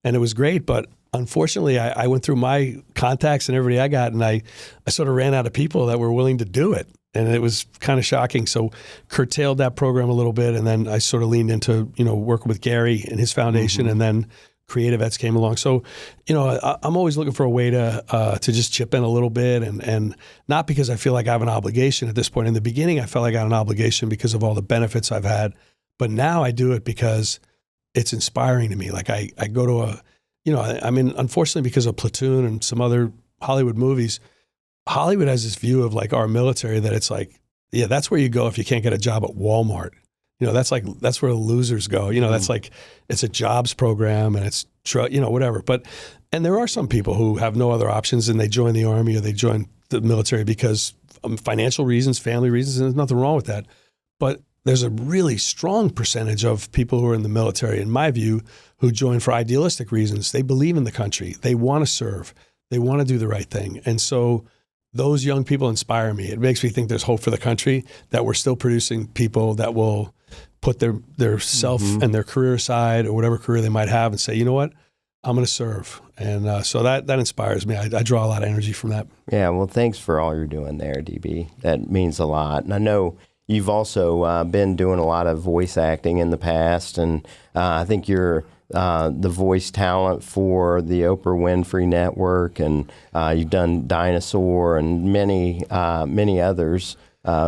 and it was great. But unfortunately, I went through my contacts and everybody I got, and I sort of ran out of people that were willing to do it. And it was kind of shocking. So curtailed that program a little bit. And then I sort of leaned into, working with Gary and his foundation, and then Creative Vets came along. So, I'm always looking for a way to just chip in a little bit, and not because I feel like I have an obligation at this point. In the beginning, I felt like I had an obligation because of all the benefits I've had. But now I do it because it's inspiring to me. Like I go to unfortunately, because of Platoon and some other Hollywood movies, Hollywood has this view of like our military that it's like, yeah, that's where you go if you can't get a job at Walmart. That's where the losers go. That's like, it's a jobs program, and it's, whatever. And there are some people who have no other options, and they join the Army or they join the military because financial reasons, family reasons, and there's nothing wrong with that. But there's a really strong percentage of people who are in the military, in my view, who join for idealistic reasons. They believe in the country. They want to serve. They want to do the right thing. And so those young people inspire me. It makes me think there's hope for the country, that we're still producing people that will put their self and their career aside, or whatever career they might have, and say, you know what, I'm going to serve. And so that inspires me. I draw a lot of energy from that. Yeah, well, thanks for all you're doing there, DB. That means a lot. And I know you've also been doing a lot of voice acting in the past, and I think you're the voice talent for the Oprah Winfrey Network, and you've done Dinosaur and many others.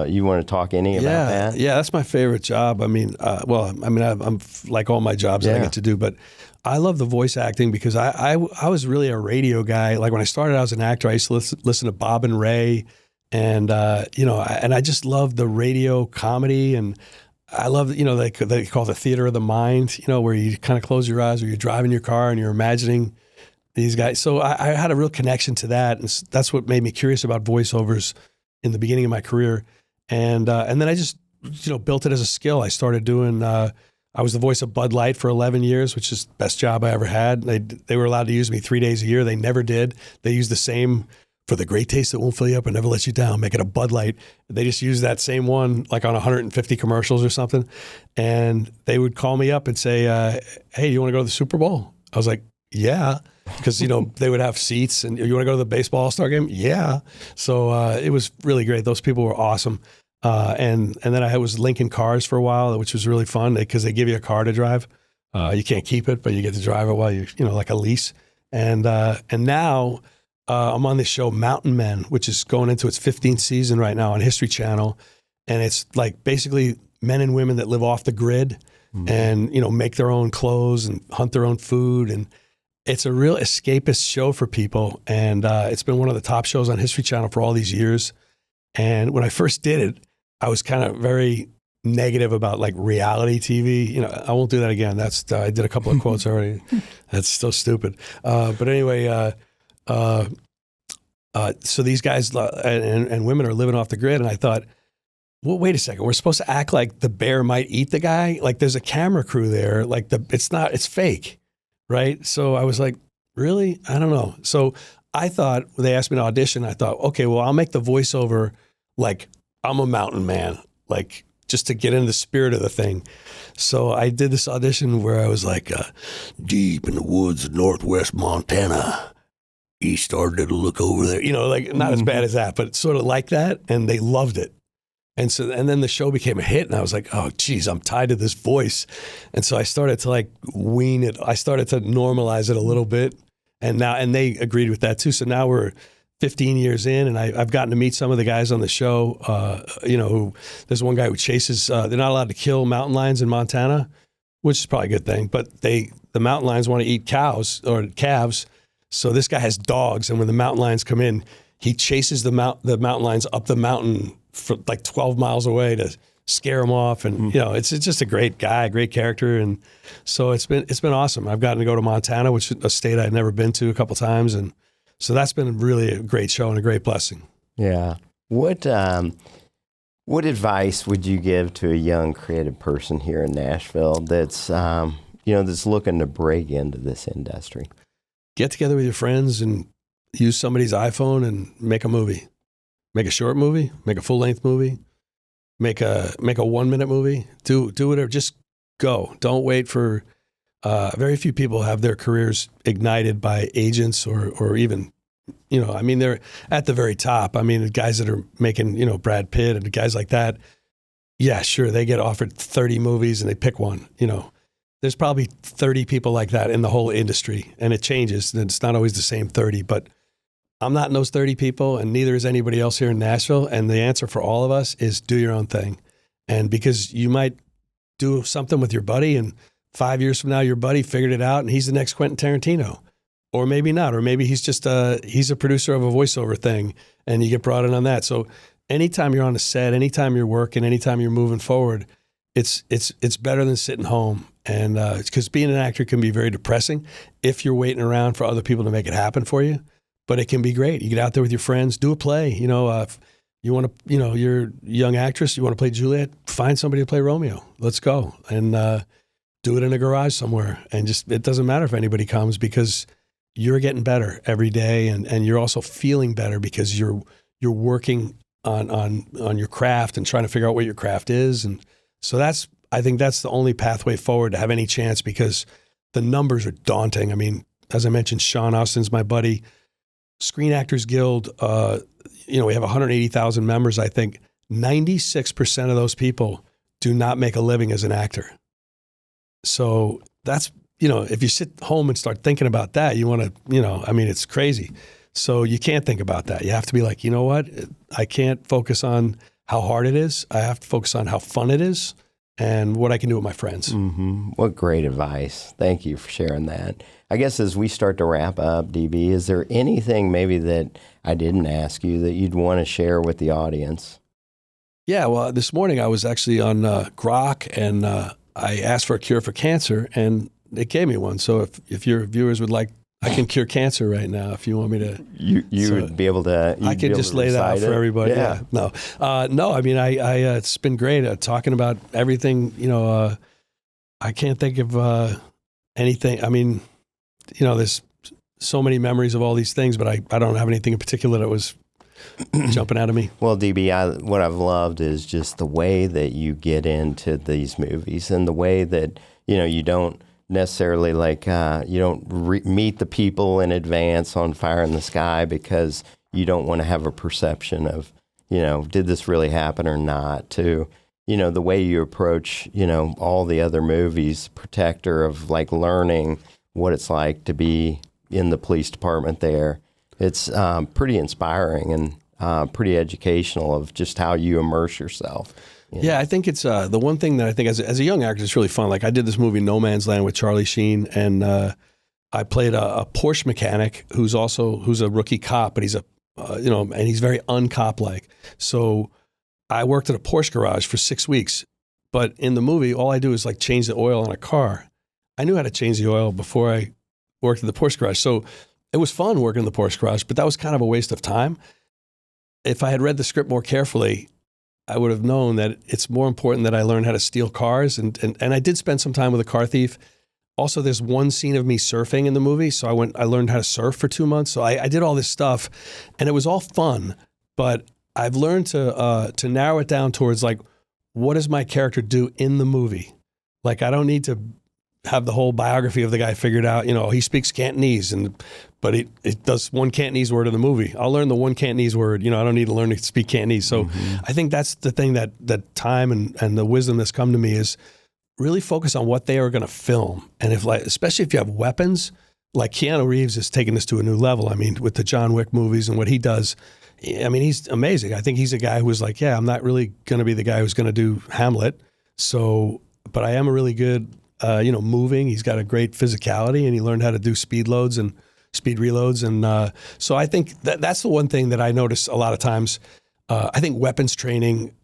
You want to talk about that? Yeah, that's my favorite job. I'm like all my jobs that I get to do, but I love the voice acting because I was really a radio guy. Like when I started out as an actor, I used to listen to Bob and Ray, and and I just loved the radio comedy, and I love they call it the theater of the mind, where you kind of close your eyes, or you're driving your car and you're imagining these guys. So I had a real connection to that, and that's what made me curious about voiceovers in the beginning of my career. And then I just, built it as a skill. I started doing, I was the voice of Bud Light for 11 years, which is the best job I ever had. They were allowed to use me 3 days a year. They never did. They used the same, for the great taste that won't fill you up and never let you down, make it a Bud Light. They just used that same one like on 150 commercials or something. And they would call me up and say, hey, you want to go to the Super Bowl? I was like, yeah. Because, they would have seats, and you want to go to the baseball all-star game? Yeah. So it was really great. Those people were awesome. And then I was linking cars for a while, which was really fun because they give you a car to drive. You can't keep it, but you get to drive it while like a lease. And now I'm on this show, Mountain Men, which is going into its 15th season right now on History Channel. And it's like basically men and women that live off the grid and, make their own clothes and hunt their own food. And it's a real escapist show for people, and it's been one of the top shows on History Channel for all these years. And when I first did it, I was kind of very negative about like reality TV. I won't do that again. I did a couple of quotes already. That's so stupid. But anyway, so these guys and women are living off the grid, and I thought, well, wait a second. We're supposed to act like the bear might eat the guy. Like there's a camera crew there. Like it's fake. Right. So I was like, really? I don't know. So I thought, when they asked me to audition, I thought, okay, well, I'll make the voiceover like I'm a mountain man, like just to get into the spirit of the thing. So I did this audition where I was like, deep in the woods of northwest Montana, he started to look over there, like not as bad as that, but sort of like that. And they loved it. And then the show became a hit, and I was like, oh, geez, I'm tied to this voice. And so I started to like wean it. I started to normalize it a little bit. And they agreed with that too. So now we're 15 years in, and I've gotten to meet some of the guys on the show. Who there's one guy who chases. They're not allowed to kill mountain lions in Montana, which is probably a good thing. But the mountain lions want to eat cows or calves. So this guy has dogs, and when the mountain lions come in, he chases the mountain lions up the mountain for like 12 miles away to scare them off. And it's just a great guy, great character, and so it's been awesome. I've gotten to go to Montana, which is a state I'd never been to, a couple times, and so that's been really a great show and a great blessing. Yeah. What advice would you give to a young creative person here in Nashville that's that's looking to break into this industry? Get together with your friends and use somebody's iPhone and make a movie. Make a short movie, make a full-length movie, make a 1-minute movie. Do whatever. Just go. Don't wait for. Very few people have their careers ignited by agents or even, they're at the very top. I mean, the guys that are making, Brad Pitt and guys like that. Yeah, sure, they get offered 30 movies and they pick one. There's probably 30 people like that in the whole industry, and it changes. And it's not always the same 30, but I'm not in those 30 people, and neither is anybody else here in Nashville. And the answer for all of us is do your own thing. And because you might do something with your buddy, and 5 years from now, your buddy figured it out, and he's the next Quentin Tarantino. Or maybe not. Or maybe he's just he's a producer of a voiceover thing, and you get brought in on that. So anytime you're on a set, anytime you're working, anytime you're moving forward, it's better than sitting home. And because being an actor can be very depressing if you're waiting around for other people to make it happen for you. But it can be great. You get out there with your friends, do a play. If you want to, you're a young actress, you want to play Juliet, find somebody to play Romeo. Let's go. And do it in a garage somewhere. And it doesn't matter if anybody comes, because you're getting better every day. And you're also feeling better because you're working on your craft and trying to figure out what your craft is. And so I think that's the only pathway forward to have any chance, because the numbers are daunting. I mean, as I mentioned, Sean Austin's my buddy. Screen Actors Guild, we have 180,000 members. I think 96% of those people do not make a living as an actor. So that's, if you sit home and start thinking about that, you want to, it's crazy. So you can't think about that. You have to be like, you know what? I can't focus on how hard it is. I have to focus on how fun it is and what I can do with my friends. Mm-hmm. What great advice. Thank you for sharing that. I guess as we start to wrap up, DB, is there anything maybe that I didn't ask you that you'd want to share with the audience? Yeah, well, this morning I was actually on Grok, and I asked for a cure for cancer, and it gave me one. So if your viewers would like, I can cure cancer right now if you want me to. You would be able to. I could just lay that out for everybody. Yeah. No. I mean, I it's been great talking about everything. I can't think of anything. I mean, there's so many memories of all these things, but I don't have anything in particular that was jumping out of me. Well, DB, what I've loved is just the way that you get into these movies, and the way that you don't necessarily you don't meet the people in advance on Fire in the Sky, because you don't want to have a perception of did this really happen or not, to the way you approach all the other movies, Protector, of learning what it's like to be in the police department there. It's pretty inspiring and pretty educational of just how you immerse yourself. Yeah, I think it's the one thing that I think as a young actor, it's really fun. Like I did this movie No Man's Land with Charlie Sheen, and I played a Porsche mechanic who's a rookie cop, but he's and he's very uncop-like. So I worked at a Porsche garage for 6 weeks, but in the movie, all I do is change the oil on a car. I knew how to change the oil before I worked at the Porsche garage. So it was fun working in the Porsche garage, but that was kind of a waste of time. If I had read the script more carefully, I would have known that it's more important that I learn how to steal cars. And I did spend some time with a car thief. Also, there's one scene of me surfing in the movie. So I learned how to surf for 2 months. So I did all this stuff and it was all fun, but I've learned to narrow it down towards like, what does my character do in the movie? Like, I don't need to have the whole biography of the guy figured out. You know, he speaks Cantonese, but it does one Cantonese word in the movie. I'll learn the one Cantonese word. You know, I don't need to learn to speak Cantonese. So I think that's the thing that time and the wisdom that's come to me is really focus on what they are going to film. And if like, especially if you have weapons, like Keanu Reeves is taking this to a new level. I mean, with the John Wick movies and what he does, I mean, he's amazing. I think he's a guy who's like, yeah, I'm not really going to be the guy who's going to do Hamlet. So, but I am a really good, moving. He's got a great physicality and he learned how to do speed loads and speed reloads. And so I think that's the one thing that I notice a lot of times. I think weapons training,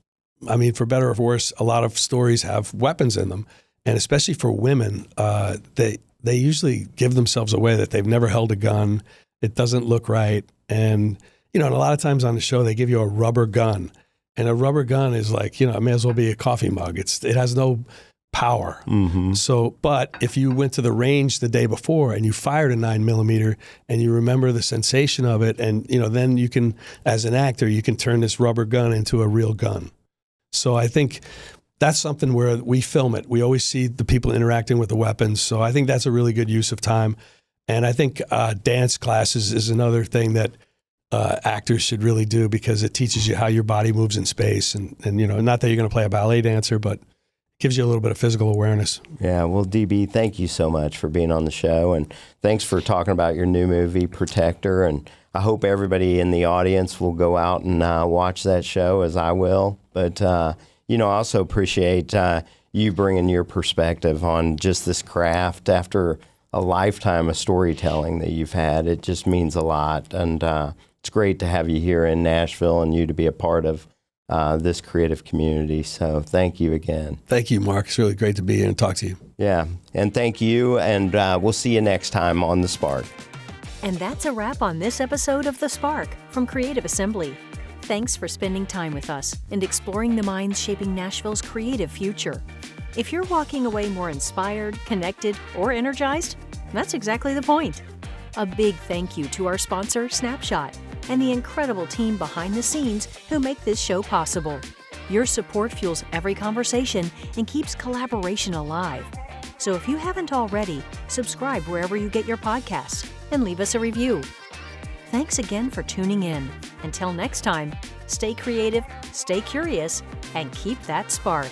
I mean, for better or for worse, a lot of stories have weapons in them. And especially for women, they usually give themselves away that they've never held a gun. It doesn't look right. And and a lot of times on the show, they give you a rubber gun. And a rubber gun is like, it may as well be a coffee mug. It has no power. So, but if you went to the range the day before and you fired a 9mm and you remember the sensation of it, and, then you can, as an actor, you can turn this rubber gun into a real gun. So I think that's something where we film it. We always see the people interacting with the weapons. So I think that's a really good use of time. And I think dance classes is another thing that actors should really do because it teaches you how your body moves in space. And not that you're going to play a ballet dancer, but it gives you a little bit of physical awareness. Yeah, well, DB, thank you so much for being on the show. And thanks for talking about your new movie, Protector. And I hope everybody in the audience will go out and watch that show, as I will. But, I also appreciate you bringing your perspective on just this craft after a lifetime of storytelling that you've had. It just means a lot. And it's great to have you here in Nashville and you to be a part of this creative community. So thank you again. Thank you, Mark. It's really great to be here and talk to you. Yeah, and thank you. And we'll see you next time on The Spark. And that's a wrap on this episode of The Spark from Creative Assembly. Thanks for spending time with us and exploring the minds shaping Nashville's creative future. If you're walking away more inspired, connected, or energized, that's exactly the point. A big thank you to our sponsor, Snapshot, and the incredible team behind the scenes who make this show possible. Your support fuels every conversation and keeps collaboration alive. So if you haven't already, subscribe wherever you get your podcasts and leave us a review. Thanks again for tuning in. Until next time, stay creative, stay curious, and keep that spark.